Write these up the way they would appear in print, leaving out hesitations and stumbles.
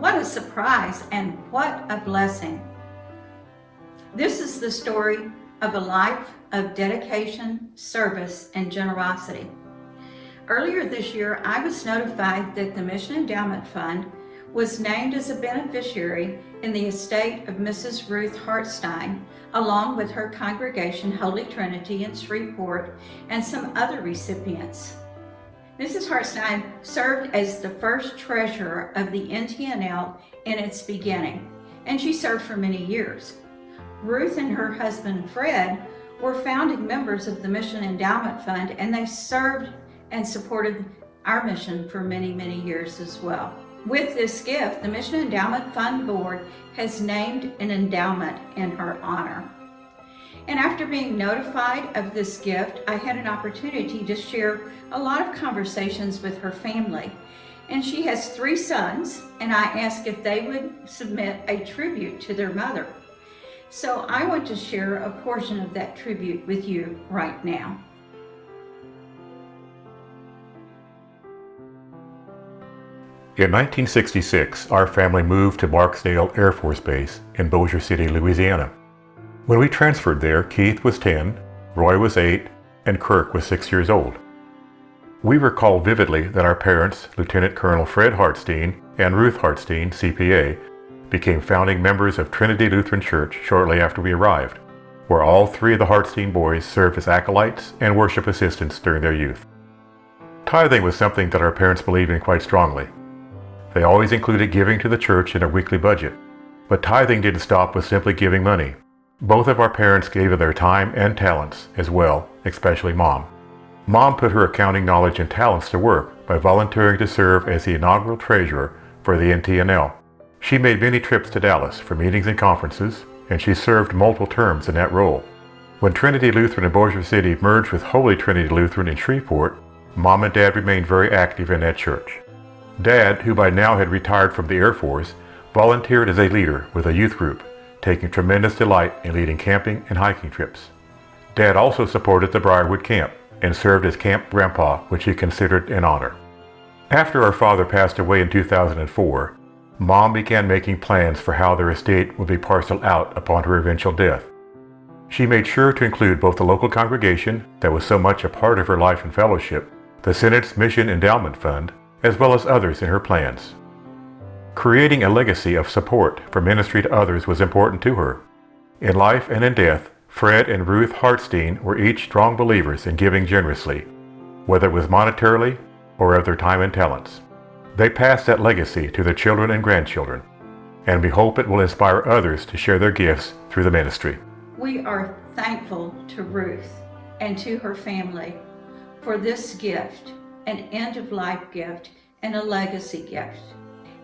What a surprise and what a blessing. This is the story of a life of dedication, service, and generosity. Earlier this year, I was notified that the Mission Endowment Fund was named as a beneficiary in the estate of Mrs. Ruth Hartstein, along with her congregation Holy Trinity in Shreveport and some other recipients. Mrs. Hartstein served as the first treasurer of the NT-NL in its beginning, and she served for many years. Ruth and her husband Fred were founding members of the Mission Endowment Fund, and they served and supported our mission for many, many years as well. With this gift, the Mission Endowment Fund Board has named an endowment in her honor. And after being notified of this gift, I had an opportunity to share a lot of conversations with her family. And she has 3 sons, and I asked if they would submit a tribute to their mother. So I want to share a portion of that tribute with you right now. In 1966, our family moved to Barksdale Air Force Base in Bossier City, Louisiana. When we transferred there, Keith was 10, Roy was 8, and Kirk was 6 years old. We recall vividly that our parents, Lieutenant Colonel Fred Hartstein and Ruth Hartstein, CPA, became founding members of Trinity Lutheran Church shortly after we arrived, where all 3 of the Hartstein boys served as acolytes and worship assistants during their youth. Tithing was something that our parents believed in quite strongly. They always included giving to the church in a weekly budget, but tithing didn't stop with simply giving money. Both of our parents gave of their time and talents as well, especially Mom. Mom put her accounting knowledge and talents to work by volunteering to serve as the inaugural treasurer for the NT-NL. She made many trips to Dallas for meetings and conferences, and she served multiple terms in that role. When Trinity Lutheran in Bossier City merged with Holy Trinity Lutheran in Shreveport, Mom and Dad remained very active in that church. Dad, who by now had retired from the Air Force, volunteered as a leader with a youth group, taking tremendous delight in leading camping and hiking trips. Dad also supported the Briarwood Camp and served as Camp Grandpa, which he considered an honor. After our father passed away in 2004, Mom began making plans for how their estate would be parceled out upon her eventual death. She made sure to include both the local congregation that was so much a part of her life and fellowship, the Synod's Mission Endowment Fund, as well as others in her plans. Creating a legacy of support for ministry to others was important to her. In life and in death, Fred and Ruth Hartstein were each strong believers in giving generously, whether it was monetarily or of their time and talents. They passed that legacy to their children and grandchildren, and we hope it will inspire others to share their gifts through the ministry. We are thankful to Ruth and to her family for this gift, an end-of-life gift and a legacy gift.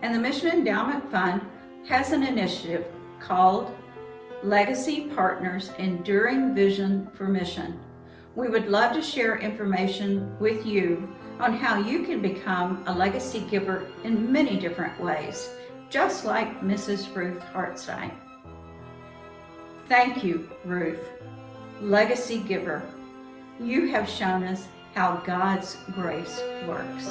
And the Mission Endowment Fund has an initiative called Legacy Partners Enduring Vision for Mission. We would love to share information with you on how you can become a legacy giver in many different ways, just like Mrs. Ruth Hartstein. Thank you, Ruth, legacy giver. You have shown us how God's grace works.